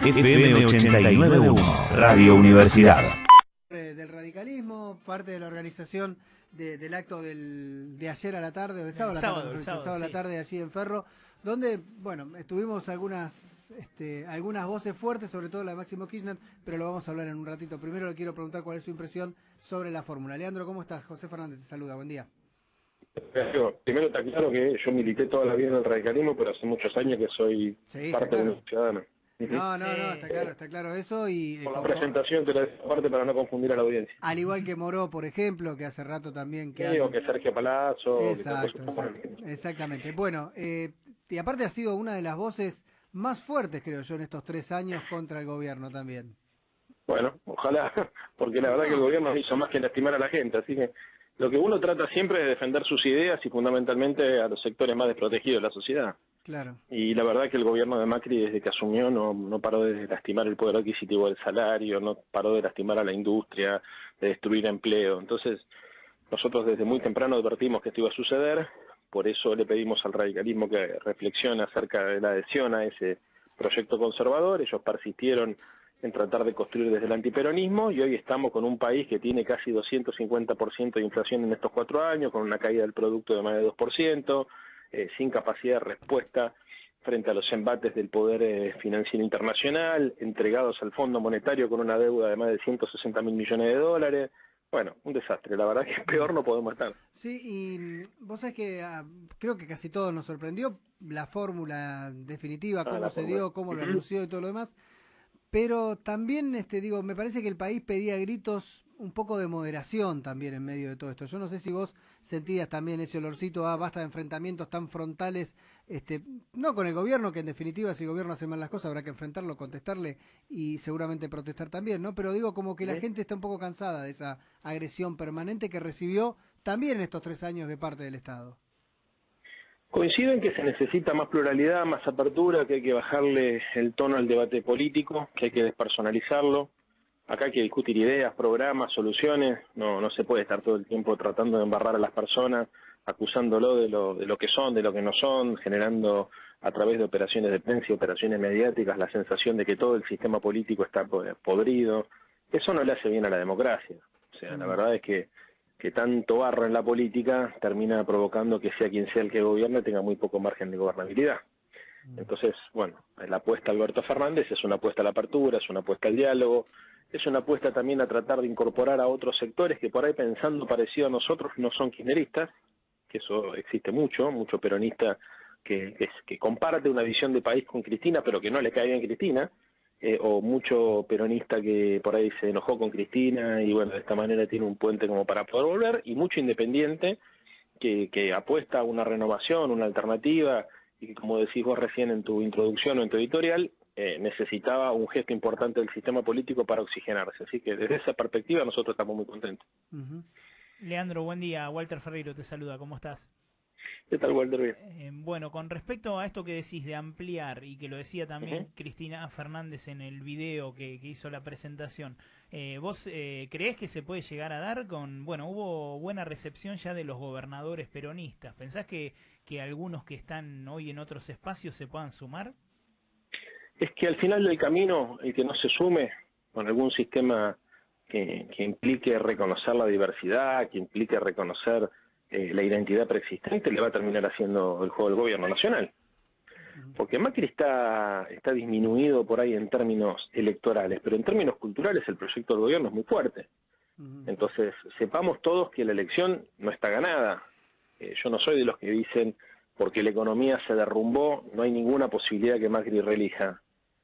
FM 89.1, Radio Universidad. Del radicalismo, parte de la organización del acto de ayer a la tarde, o del sábado a la tarde allí en Ferro, donde, bueno, tuvimos algunas voces fuertes, sobre todo la de Máximo Kirchner, pero lo vamos a hablar en un ratito. Primero le quiero preguntar cuál es su impresión sobre la fórmula. Leandro, ¿cómo estás? José Fernández te saluda, buen día. Primero está claro que yo milité toda la vida en el radicalismo, pero hace muchos años que soy parte de un ciudadano. No, está claro eso. Y con la presentación te la dejo aparte para no confundir a la audiencia. Al igual que Moró, por ejemplo, que hace rato también... o que Sergio Palazzo. Exactamente. Bueno, y aparte ha sido una de las voces más fuertes, creo yo, en estos 3 años contra el gobierno también. Bueno, ojalá, porque la verdad que el gobierno no hizo más que lastimar a la gente, así que lo que uno trata siempre es de defender sus ideas y fundamentalmente a los sectores más desprotegidos de la sociedad. Claro. Y la verdad que el gobierno de Macri, desde que asumió, no paró de lastimar el poder adquisitivo del salario, no paró de lastimar a la industria, de destruir empleo. Entonces, nosotros desde muy temprano advertimos que esto iba a suceder, por eso le pedimos al radicalismo que reflexione acerca de la adhesión a ese proyecto conservador. Ellos persistieron en tratar de construir desde el antiperonismo y hoy estamos con un país que tiene casi 250% de inflación en estos 4 años, con una caída del producto de más de 2%, sin capacidad de respuesta frente a los embates del poder financiero internacional, entregados al Fondo Monetario con una deuda de más de 160.000 millones de dólares. Bueno, un desastre, la verdad que peor no podemos estar. Sí, y vos sabés que creo que casi todo nos sorprendió, la fórmula definitiva, cómo se dio, cómo lo anunció y todo lo demás. Pero también, me parece que el país pedía a gritos un poco de moderación también en medio de todo esto. Yo no sé si vos sentías también ese olorcito basta de enfrentamientos tan frontales, no con el gobierno, que en definitiva si el gobierno hace mal las cosas habrá que enfrentarlo, contestarle y seguramente protestar también, ¿no? Pero digo como que la gente está un poco cansada de esa agresión permanente que recibió también en estos 3 años de parte del Estado. Coincido en que se necesita más pluralidad, más apertura, que hay que bajarle el tono al debate político, que hay que despersonalizarlo. Acá hay que discutir ideas, programas, soluciones. No se puede estar todo el tiempo tratando de embarrar a las personas, acusándolo de lo que son, de lo que no son, generando a través de operaciones de prensa y operaciones mediáticas la sensación de que todo el sistema político está podrido. Eso no le hace bien a la democracia. O sea, la verdad es que tanto barro en la política termina provocando que sea quien sea el que gobierne tenga muy poco margen de gobernabilidad. Entonces, bueno, la apuesta a Alberto Fernández es una apuesta a la apertura, es una apuesta al diálogo, es una apuesta también a tratar de incorporar a otros sectores que por ahí pensando parecido a nosotros no son kirchneristas, que eso existe mucho peronista que comparte una visión de país con Cristina, pero que no le cae bien Cristina, o mucho peronista que por ahí se enojó con Cristina y bueno, de esta manera tiene un puente como para poder volver, y mucho independiente que apuesta a una renovación, una alternativa, y que como decís vos recién en tu introducción o en tu editorial, necesitaba un gesto importante del sistema político para oxigenarse. Así que desde esa perspectiva nosotros estamos muy contentos. Leandro, buen día. Walter Ferreiro te saluda. ¿Cómo estás? ¿Qué tal, Walter? Bueno, con respecto a esto que decís de ampliar, y que lo decía también Cristina Fernández en el video que hizo la presentación, ¿vos creés que se puede llegar a dar hubo buena recepción ya de los gobernadores peronistas? ¿Pensás que algunos que están hoy en otros espacios se puedan sumar? Es que al final del camino, el que no se sume con algún sistema que implique reconocer la diversidad, que implique reconocer la identidad preexistente, le va a terminar haciendo el juego del gobierno nacional. Porque Macri está disminuido por ahí en términos electorales, pero en términos culturales el proyecto del gobierno es muy fuerte. Entonces, sepamos todos que la elección no está ganada. Yo no soy de los que dicen, porque la economía se derrumbó, no hay ninguna posibilidad que Macri reelija.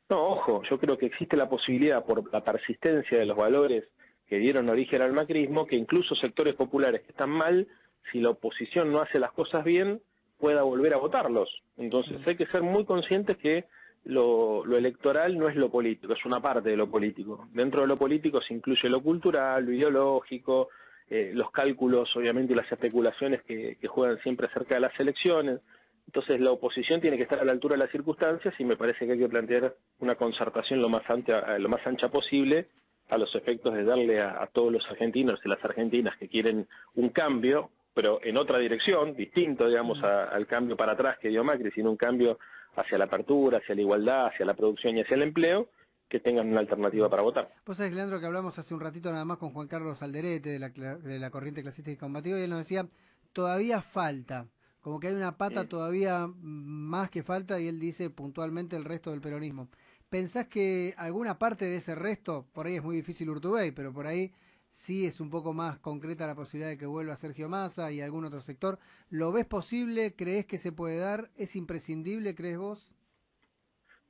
No, ojo, yo creo que existe la posibilidad, por la persistencia de los valores que dieron origen al macrismo, que incluso sectores populares que están mal, si la oposición no hace las cosas bien, pueda volver a votarlos. Entonces hay que ser muy conscientes que lo electoral no es lo político, es una parte de lo político. Dentro de lo político se incluye lo cultural, lo ideológico, los cálculos, obviamente, y las especulaciones que juegan siempre acerca de las elecciones. Entonces la oposición tiene que estar a la altura de las circunstancias y me parece que hay que plantear una concertación lo más ancha posible a los efectos de darle a todos los argentinos y las argentinas que quieren un cambio, pero en otra dirección, distinto, digamos, al cambio para atrás que dio Macri, sino un cambio hacia la apertura, hacia la igualdad, hacia la producción y hacia el empleo, que tengan una alternativa para votar. Vos sabés, Leandro, que hablamos hace un ratito nada más con Juan Carlos Alderete de la Corriente Clasista y Combativa, y él nos decía, todavía falta, como que hay una pata todavía más que falta, y él dice puntualmente el resto del peronismo. ¿Pensás que alguna parte de ese resto, por ahí es muy difícil Urtubey, pero por ahí sí es un poco más concreta la posibilidad de que vuelva Sergio Massa y algún otro sector? ¿Lo ves posible? ¿Crees que se puede dar? ¿Es imprescindible, crees vos?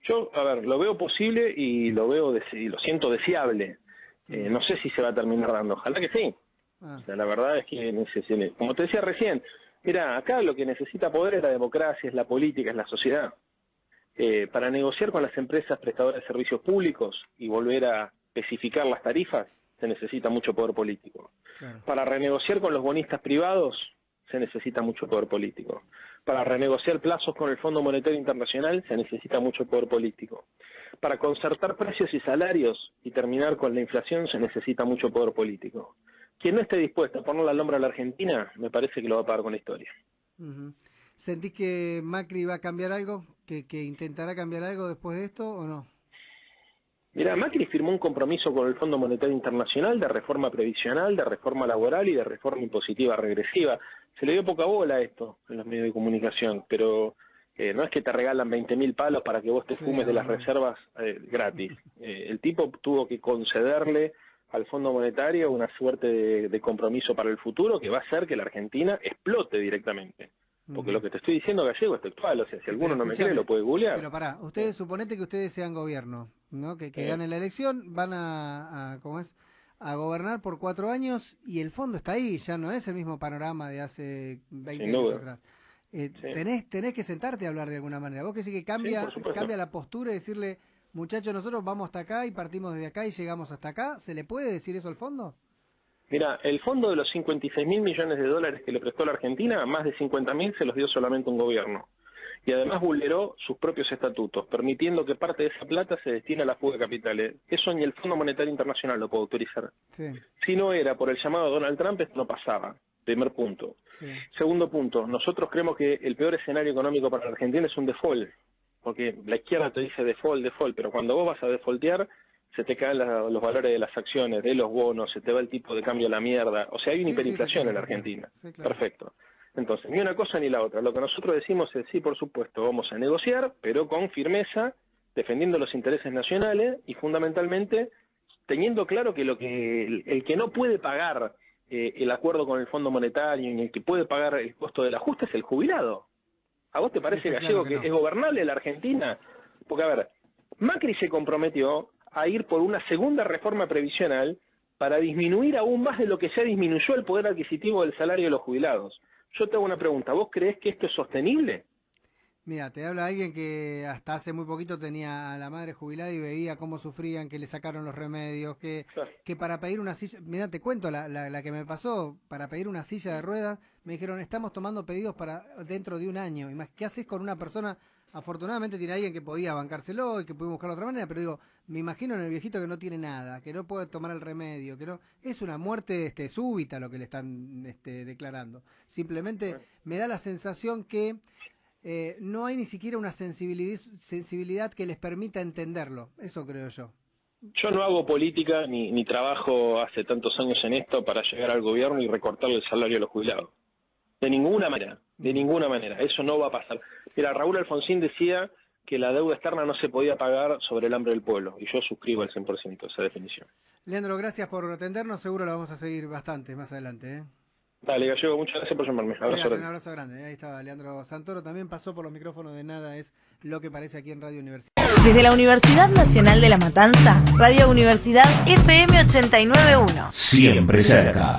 Yo, a ver, lo veo posible y lo siento deseable. No sé si se va a terminar dando. Ojalá que sí. O sea, la verdad es que, como te decía recién, mira, acá lo que necesita poder es la democracia, es la política, es la sociedad. Para negociar con las empresas prestadoras de servicios públicos y volver a especificar las tarifas, se necesita mucho poder político. Claro. Para renegociar con los bonistas privados, se necesita mucho poder político. Para renegociar plazos con el Fondo Monetario Internacional se necesita mucho poder político. Para concertar precios y salarios y terminar con la inflación se necesita mucho poder político. Quien no esté dispuesto a ponerle al hombro a la Argentina, me parece que lo va a pagar con la historia. ¿Sentís que Macri va a cambiar algo? ¿Que intentará cambiar algo después de esto o no? Mira, Macri firmó un compromiso con el Fondo Monetario Internacional de reforma previsional, de reforma laboral y de reforma impositiva regresiva. Se le dio poca bola a esto en los medios de comunicación, pero no es que te regalan 20.000 palos para que vos te fumes de las reservas gratis. El tipo tuvo que concederle al Fondo Monetario una suerte de compromiso para el futuro que va a hacer que la Argentina explote directamente. Porque lo que te estoy diciendo, Gallego, es textual. O sea, si alguno no me cree, lo puede googlear. Pero pará, ustedes, suponete que ustedes sean gobierno, ¿no? Que ganen la elección, van a gobernar por 4 años y el fondo está ahí, ya no es el mismo panorama de hace 20 años atrás. Tenés que sentarte a hablar de alguna manera. Vos que sí que cambia la postura y decirle, muchachos, nosotros vamos hasta acá y partimos desde acá y llegamos hasta acá. ¿Se le puede decir eso al fondo? Mira, el fondo de los 56.000 millones de dólares que le prestó la Argentina, más de 50.000 se los dio solamente un gobierno. Y además vulneró sus propios estatutos, permitiendo que parte de esa plata se destine a la fuga de capitales. Eso ni el Fondo Monetario Internacional lo puede autorizar. Sí. Si no era por el llamado de Donald Trump, esto no pasaba. Primer punto. Sí. Segundo punto, nosotros creemos que el peor escenario económico para la Argentina es un default. Porque la izquierda te dice default, pero cuando vos vas a defaultear, se te caen los valores de las acciones, de los bonos, se te va el tipo de cambio a la mierda. O sea, hay una hiperinflación en la Argentina. Sí, claro. Perfecto. Entonces, ni una cosa ni la otra. Lo que nosotros decimos es, sí, por supuesto, vamos a negociar, pero con firmeza, defendiendo los intereses nacionales y fundamentalmente teniendo claro que el que no puede pagar el acuerdo con el Fondo Monetario y el que puede pagar el costo del ajuste es el jubilado. ¿A vos te parece, Gallego, que es gobernable la Argentina? Porque, a ver, Macri se comprometió a ir por una segunda reforma previsional para disminuir aún más de lo que ya disminuyó el poder adquisitivo del salario de los jubilados. Yo te hago una pregunta, ¿vos creés que esto es sostenible? Mira, te habla alguien que hasta hace muy poquito tenía a la madre jubilada y veía cómo sufrían, que le sacaron los remedios, que para pedir una silla, mira, te cuento la que me pasó, para pedir una silla de ruedas, me dijeron, estamos tomando pedidos para dentro de un año. Y más, ¿qué haces con una persona? Afortunadamente tiene alguien que podía bancárselo y que puede buscar de otra manera, pero digo, me imagino en el viejito que no tiene nada, que no puede tomar el remedio, que no, es una muerte súbita lo que le están declarando. Simplemente me da la sensación que no hay ni siquiera una sensibilidad que les permita entenderlo. Eso creo yo. Yo no hago política ni trabajo hace tantos años en esto para llegar al gobierno y recortarle el salario a los jubilados. De ninguna manera. Eso no va a pasar. Mira, Raúl Alfonsín decía que la deuda externa no se podía pagar sobre el hambre del pueblo, y yo suscribo al 100% esa definición. Leandro, gracias por atendernos, seguro la vamos a seguir bastante más adelante. Dale, Gallego, muchas gracias por llamarme. Un abrazo grande. Ahí estaba Leandro Santoro, también pasó por los micrófonos de Nada es lo que parece aquí en Radio Universidad. Desde la Universidad Nacional de La Matanza, Radio Universidad FM 89.1. Siempre cerca.